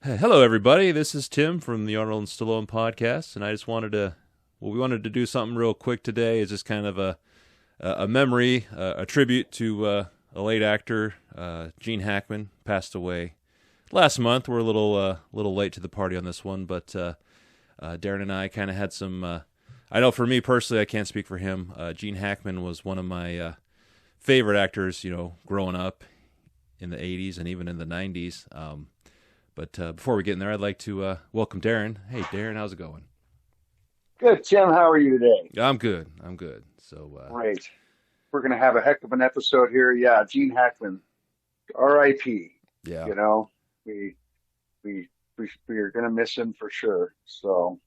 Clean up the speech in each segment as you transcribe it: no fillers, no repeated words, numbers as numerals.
Hello, everybody. This is Tim from the Arnold and Stallone podcast, and I just we wanted to do something real quick today. It's just kind of a memory, a tribute to a late actor, Gene Hackman, passed away last month. We're a little late to the party on this one, but Darren and I kind of had some. I know for me personally, I can't speak for him. Gene Hackman was one of my favorite actors, growing up in the '80s and even in the '90s. But before we get in there, I'd like to welcome Darren. Hey, Darren, how's it going? Good, Tim. How are you today? I'm good. I'm good. So, Great. We're going to have a heck of an episode here. Yeah, Gene Hackman, R.I.P. yeah, You know, we we are going to miss him for sure. So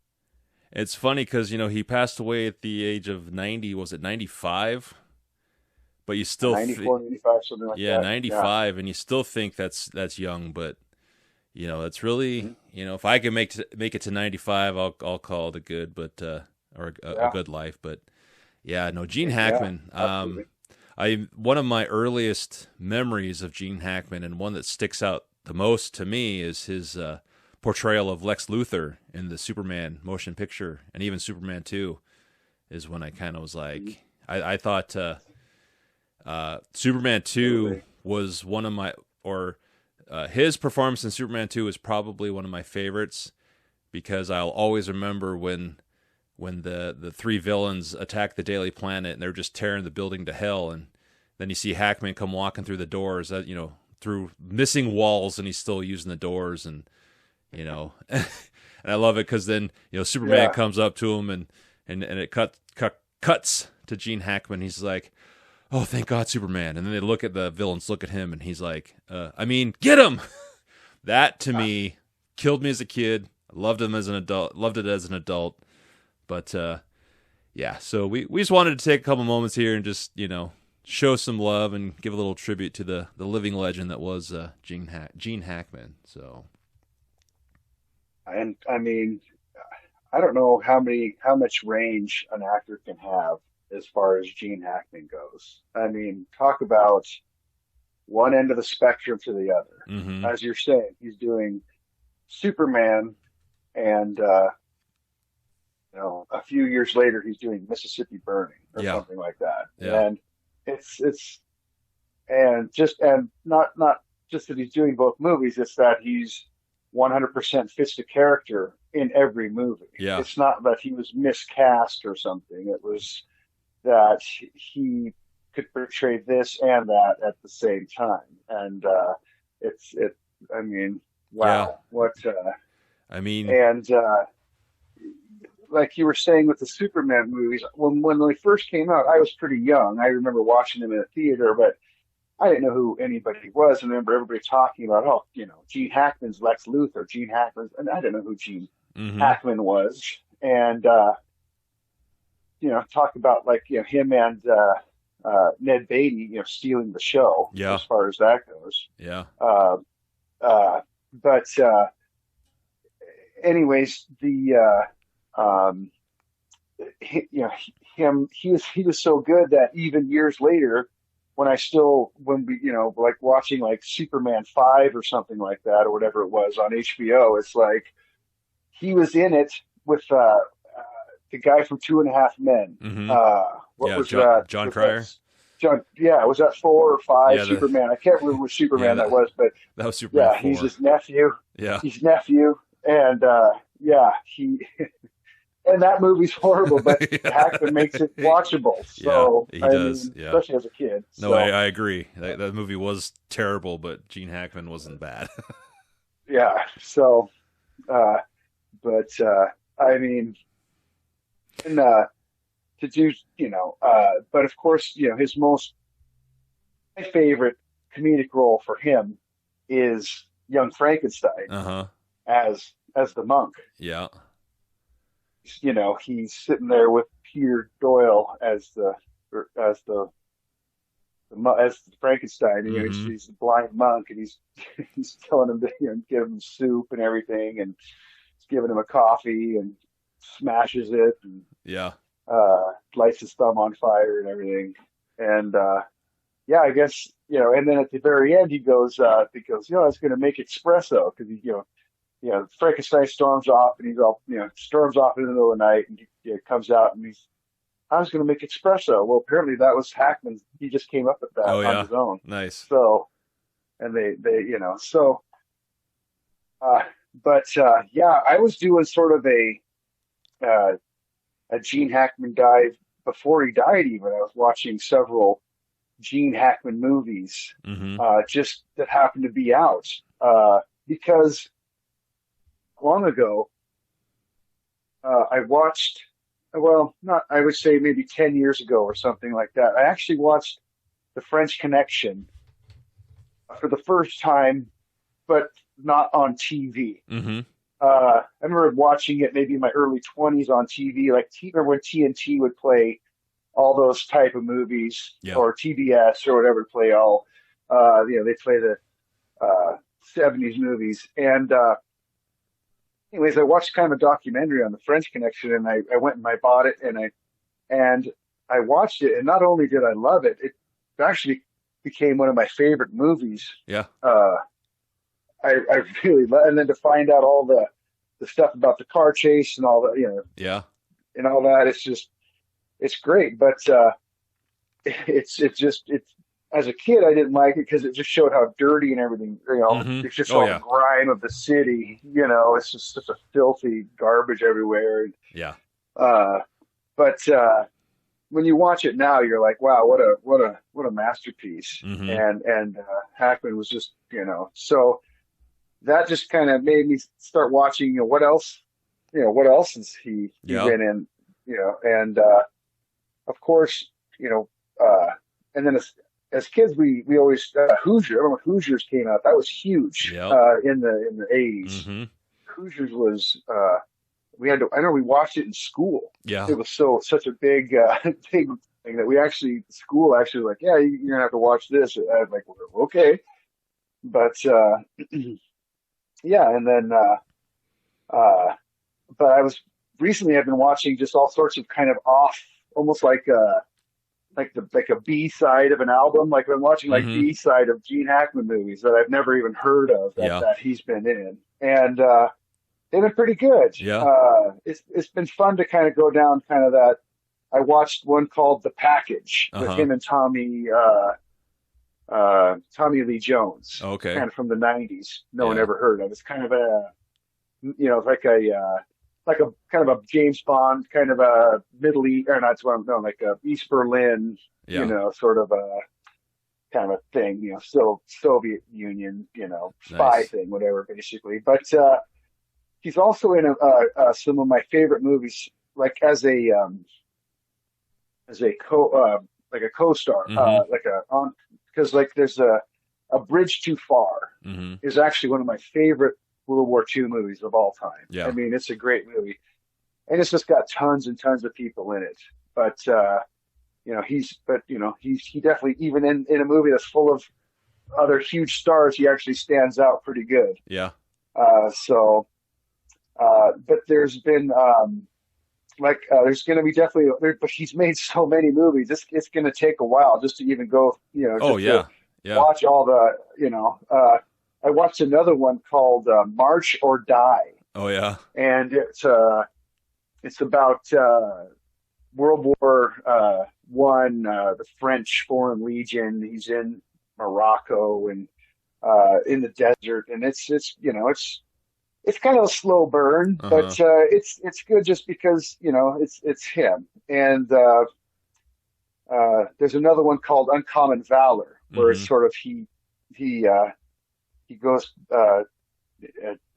it's funny because he passed away at the age of 90. Was it 95? But you still, 94, 95, something like yeah, that. Yeah. 95, and you still think that's young, but it's really, if I can make it to 95, I'll call it a good, but or a Yeah. good life. But yeah, no, Gene Yeah. Hackman. Absolutely. One of my earliest memories of Gene Hackman, and one that sticks out the most to me, is his portrayal of Lex Luthor in the Superman motion picture, and even Superman 2 is when I kind of was Mhm. like, I thought Superman 2 Absolutely. was one of my, or his performance in Superman 2 is probably one of my favorites, because I'll always remember when the three villains attack the Daily Planet and they're just tearing the building to hell, and then you see Hackman come walking through the doors, through missing walls, and he's still using the doors, and I love it because then Superman Yeah. comes up to him, and it cuts to Gene Hackman. He's like, "Oh, thank God, Superman!" And then the villains look at him, and he's like, get him!" That to me killed me as a kid. I loved him as an adult. Loved it as an adult. But yeah, so we just wanted to take a couple moments here and just show some love and give a little tribute to the living legend that was Gene Hackman. So And I mean, I don't know how much range an actor can have as far as Gene Hackman goes. I mean, talk about one end of the spectrum to the other. hmm As you're saying, he's doing Superman, and a few years later, he's doing Mississippi Burning or yeah, something like that. yeah, And it's and not just that he's doing both movies. It's that he's 100% fits the character in every movie. yeah, It's not that he was miscast or something. It was that he could portray this and that at the same time. And it's it. I mean, yeah. wow, what I mean, and like you were saying with the Superman movies, when they first came out, I was pretty young. I remember watching them in a theater, but I didn't know who anybody was. And I remember everybody talking about, oh, Gene Hackman's Lex Luthor, Gene Hackman's, and I didn't know who Gene hmm Hackman was. And talk about like him and Ned Beatty, stealing the show yeah, as far as that goes. yeah, Uh, but anyways, him he was so good that even years later, when we like watching like Superman 5 or something like that or whatever it was on HBO, it's like he was in it with the guy from Two and a Half Men. hmm What yeah. was John that? John Was that Cryer. John? Yeah, was that 4 or 5 Yeah, Superman? I can't remember which yeah, Superman that was, but that was Superman yeah, he's 4. his nephew. Yeah, He's nephew, and yeah, he and that movie's horrible, but yeah, Hackman makes it watchable. yeah. So He I does. mean, Yeah. especially as a kid. No, I, So I agree. That movie was terrible, but Gene Hackman wasn't bad. yeah, so uh, but I mean, and to do but of course, his most my favorite comedic role for him is Young Frankenstein Uh-huh. as the monk. Yeah. He's sitting there with Peter Doyle as as Frankenstein. hmm He's a blind monk, and he's telling him to give him soup and everything, and he's giving him a coffee and smashes it and Yeah. lights his thumb on fire and everything. And yeah, I guess and then at the very end he goes, I was going to make espresso because Frankenstein storms off, and he's all, storms off in the middle of the night, and he comes out, and I was going to make espresso. Well, apparently that was Hackman. He just came up with that Oh on yeah, his own. nice. So, and uh, yeah, I was doing sort of uh, a Gene Hackman dive before he died. Even I was watching several Gene Hackman movies, Mm-hmm. just that happened to be out, because long ago, I watched, well, not, I would say maybe 10 years ago or something like that. I actually watched The French Connection for the first time, but not on TV. Mm-hmm. I remember watching it maybe in my early 20s on TV, like remember when TNT would play all those type of movies, Yeah. or TBS or whatever, play all, they play the uh, 70s movies. And anyways, I watched kind of a documentary on the French Connection, and I went and I bought it, and I watched it, and not only did I love it, it actually became one of my favorite movies. Yeah. I really love, and then to find out all the stuff about the car chase and all that, Yeah. and all that, it's great. But it's as a kid I didn't like it because it just showed how dirty and everything. Mm-hmm. It's just Oh all the yeah. grime of the city. It's just such a filthy garbage everywhere. Yeah. Uh, but when you watch it now, you're like, wow, what a masterpiece. Mm-hmm. And Hackman was just, so that just kind of made me start watching, what else is he Yeah. been in, and of course, and then as kids, we always, Hoosier. I remember when Hoosiers came out. That was huge, Yeah. in the 80s. Mm-hmm. Hoosiers was, I know we watched it in school. Yeah. It was such a big big thing that school actually was like, yeah, you're gonna have to watch this. I was like, well, okay, but yeah, and then uh, but I've been watching just all sorts of kind of off, almost like like a B side of an album. Like I'm watching like Mm-hmm. B side of Gene Hackman movies that I've never even heard of Yeah. that he's been in, and they've been pretty good. Yeah. It's been fun to kind of go down kind of that. I watched one called The Package with Uh-huh. him and Tommy Lee Jones, Okay. kind of from the '90s. No one Yeah. ever heard of. It's kind of like a kind of a James Bond kind of a Middle East, or not, it's what I'm no, like a East Berlin, Yeah. sort of a kind of thing, still Soviet Union, spy Nice. thing, whatever, basically. But he's also in some of my favorite movies, like as a like a co-star, Mm-hmm. like a on because like there's a Bridge Too Far Mm-hmm. is actually one of my favorite World War II movies of all time. Yeah. I mean, it's a great movie, and it's just got tons and tons of people in it. But he definitely, even in a movie that's full of other huge stars, he actually stands out pretty good. Yeah. But there's been there's going to be definitely, but he's made so many movies. It's going to take a while just to even go, Oh just yeah. to Yeah. watch all I watched another one called March or Die, Oh yeah. and it's about World War One, the French Foreign Legion. He's in Morocco and in the desert, and it's kind of a slow burn, Uh-huh. but it's good just because it's him. And there's another one called Uncommon Valor, where it's Mm-hmm. sort of he goes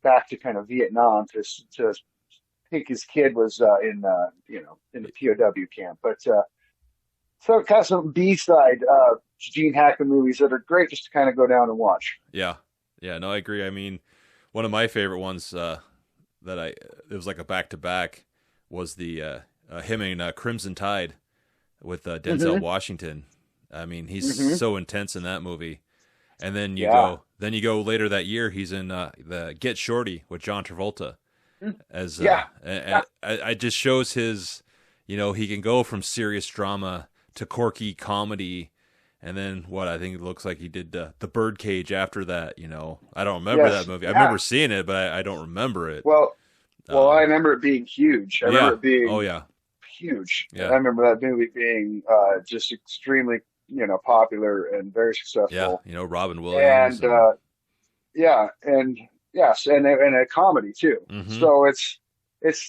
back to kind of Vietnam to I think his kid was in the POW camp, but so it kind of some B side Gene Hackman movies that are great just to kind of go down and watch. Yeah. Yeah. No, I agree. I mean, one of my favorite ones it was like a back to back was the him in Crimson Tide with Denzel Hmm. Washington. I mean, he's Hmm. so intense in that movie. And then Yeah. you go later that year. He's in the Get Shorty with John Travolta as Yeah. and I just shows his, he can go from serious drama to quirky comedy, And then what I think it looks like he did the Birdcage after that. You know, I don't remember Yes, that movie. I yeah. remember seeing it, but I don't remember it. Well, I remember it being huge. I remember Yeah. it Oh being yeah. huge. I Yeah. remember that movie being just extremely, popular and very Yeah. successful. You know, Robin Williams And and. yeah, and yes, and a comedy too. Hmm. So it's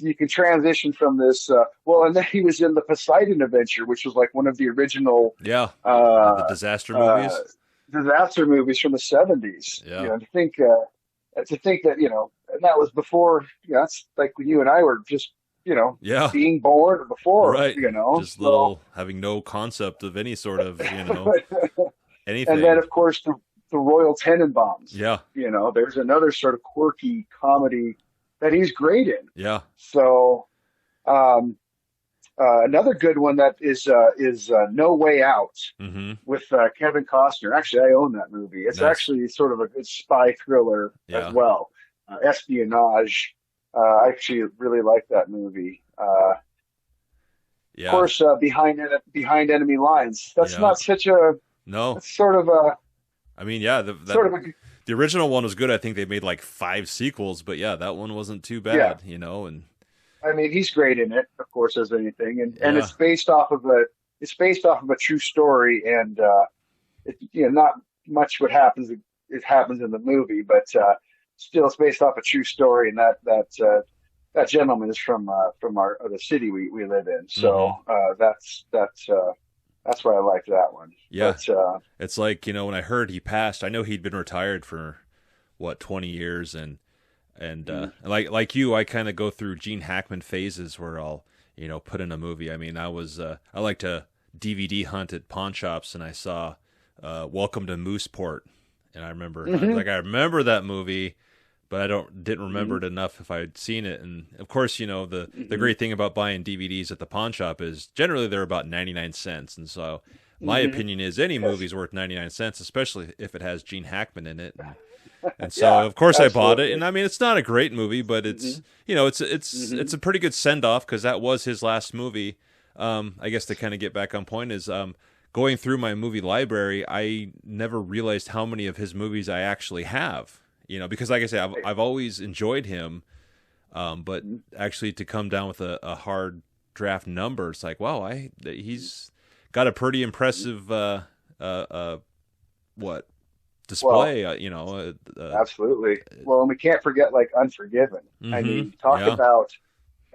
you can transition from this. And then he was in the Poseidon Adventure, which was like one of the original Yeah. The uh, disaster uh, movies. disaster movies from the '70s. Yeah. To think that and that was before. That's like when you and I were just Yeah. being born or before. Right. Just So. little having no concept of any sort of, And then, anything. of course, the Royal Tenenbaums. Yeah. There's another sort of quirky comedy that he's great in. Yeah. So, um, another good one that is No Way Out Hmm. with Kevin Costner. Actually, I own that movie. It's Nice. actually sort of a good spy thriller as Yeah. well, espionage. I actually really like that movie. Of Yeah. course, behind enemy lines. That's Yeah. not such a. No. That's sort of a I mean, yeah, sort of a the original one was good. I think they made like 5 sequels, but yeah, that one wasn't too yeah. bad, and I mean, he's great in it, of course, as anything, and yeah. it's based off of a true story, and not much what happens it happens in the movie, but still, it's based off a true story, and that gentleman is from the city we live in, so Hmm. that's why I like that one. Yeah. But It's like, when I heard he passed, I know he'd been retired for what, 20 years, and like you, I kind of go through Gene Hackman phases where I'll, put in a movie. I mean, I like to DVD hunt at pawn shops, and I saw Welcome to Mooseport, and mhm, I remember that movie, but I didn't remember mhm, it enough if I'd seen it. And of course, the mhm, great thing about buying DVDs at the pawn shop is generally they're about 99 cents. And so my mhm, opinion is any yes, movie's worth 99 cents, especially if it has Gene Hackman in it. And so yeah, of course I bought it. And absolutely. I mean, it's not a great movie, but it's, Hmm. it's Hmm. a pretty good send off because that was his last movie. I guess to kind of get back on point is, going through my movie library, I never realized how many of his movies I actually have. Because like I say, I've always enjoyed him, but actually to come down with a hard draft number, it's like, wow, he's got a pretty impressive what Well, display, absolutely. Well, and we can't forget like Unforgiven. I mm-hmm. mean, talk Yeah, about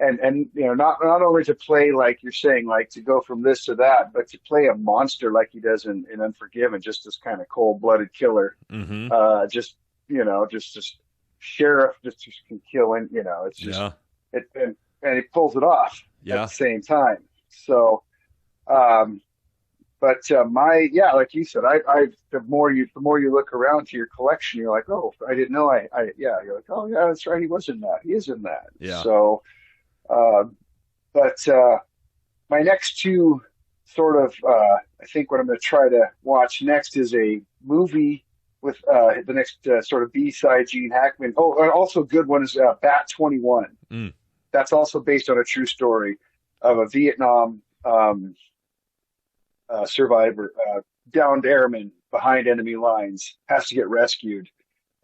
and not only to play like you're saying, like to go from this to that, but to play a monster like he does in Unforgiven, just this kind of cold-blooded killer. mm-hmm. Just just sheriff just can kill, and it's just Yeah, and he pulls it off at yeah, the same time. So, um, but like you said, the more you look around to your collection, you're like, oh, I didn't know, yeah, you're like, oh yeah, that's right, he was in that, he is in that. yeah. So, uh, but my next two sort of, I think what I'm going to try to watch next is a movie with the next sort of B-side Gene Hackman. Oh, and also a good one is Bat 21. Mm. That's also based on a true story of a Vietnam survivor, downed airman behind enemy lines, has to get rescued,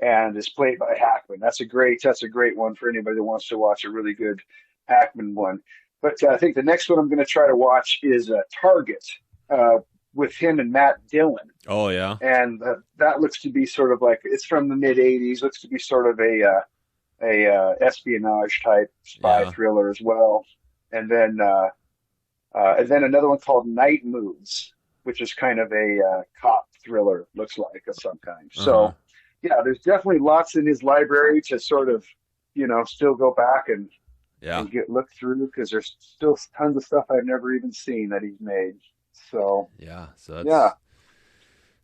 and is played by Hackman. That's a great one for anybody that wants to watch a really good Hackman one. But I think the next one I'm going to try to watch is Target uh, with him and Matt Dillon, Oh yeah, and that looks to be sort of like it's from the mid '80s. Looks to be sort of a espionage type spy yeah. thriller as well. And then another one called Night Moves, which is kind of a cop thriller, looks like of some kind. Uh-huh. So yeah, there's definitely lots in his library to sort of still go back Yeah, and get look through because there's still tons of stuff I've never even seen that he's made. So yeah. yeah,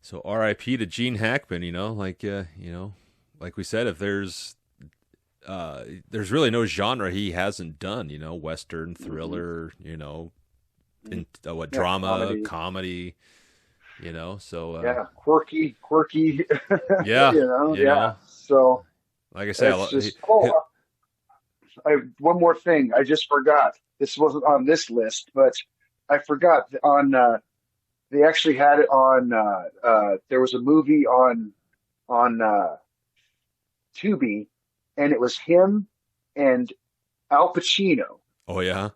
So R.I.P. to Gene Hackman. Like we said, if there's really no genre he hasn't done. Western, hmm, thriller. What, yeah, drama, comedy. comedy. So Yeah, quirky. yeah, Yeah. So like I say, it's just. Oh, one more thing. I just forgot. This wasn't on this list, but I forgot on They actually had it on. There was a movie on Tubi, and it was him and Al Pacino, Oh yeah.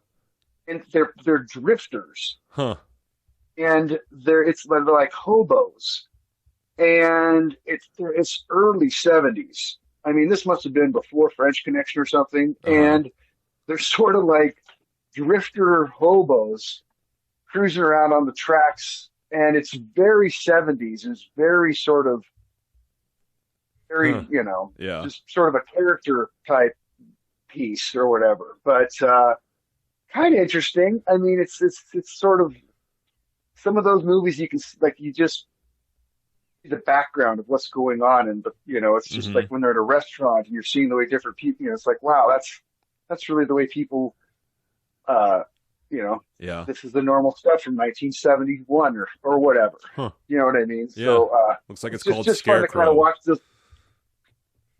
and they're drifters, Huh. and they're like hobos, and it's early '70s. I mean, this must have been before French Connection or something, Uh-huh. and they're sort of like drifter hobos cruising around on the tracks, and it's very '70s. It's very sort of Huh. very, Yeah. just sort of a character type piece or whatever. But kind of interesting. I mean, it's sort of some of those movies you can like you just see the background of what's going on, and it's just Mm-hmm. like when they're at a restaurant and you're seeing the way different people. It's like wow, that's really the way people. Uh, you know, Yeah. this is the normal stuff from 1971 or whatever. Huh. You know what I mean? Yeah. So Looks like it's it's just called just fun to kind of Scarecrow. watch this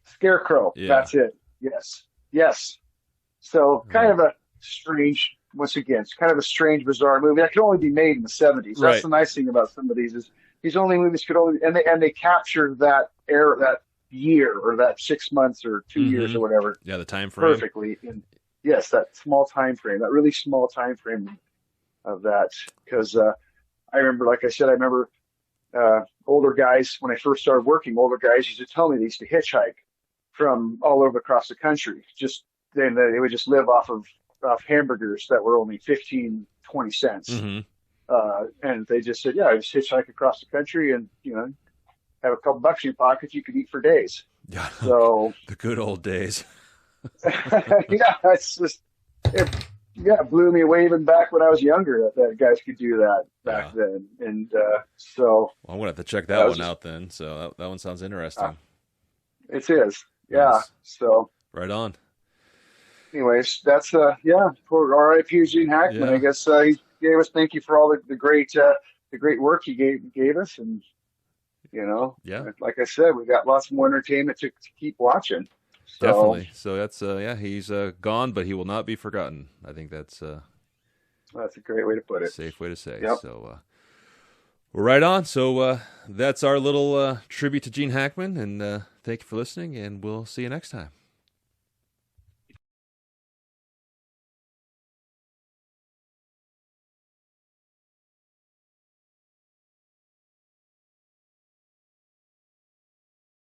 Scarecrow. Yeah. That's it. Yes. Yes. So kind Uh, of a strange, once again, it's kind of a strange, bizarre movie that could only be made in the '70s. That's right. the nice thing about some of these is these only movies could only and they capture that era, that year or that 6 months or 2 years Mm-hmm. or whatever Yeah, the time frame. perfectly. And yes, that small time frame, that really small time frame of that. Because I remember, like I said, I remember older guys when I first started working. Older guys used to tell me they used to hitchhike from all over across the country. Just then they would just live off hamburgers that were only 15, 20 cents. Mm-hmm. And they just said, yeah, I just hitchhike across the country and, have a couple bucks in your pocket you could eat for days. Yeah. So, The good old days. yeah, it's just, it, yeah, it blew me away even back when I was younger that guys could do that back Yeah. then. And so Well, I'm gonna have to check that that was one just, out then. So that one sounds uh, interesting. it is. Yeah. Nice. So, Right on. anyways, that's yeah, poor R.I.P. Gene Hackman. I Yeah. guess he gave us. Thank you for all the great work he gave us, and Yeah. like I said, we got lots more entertainment to keep watching. So Definitely. So that's yeah, he's gone, but he will not be forgotten. I think that's that's a great way to put a it. safe way to say. Yep. So we're right on. So that's our little tribute to Gene Hackman, and thank you for listening, and we'll see you next time.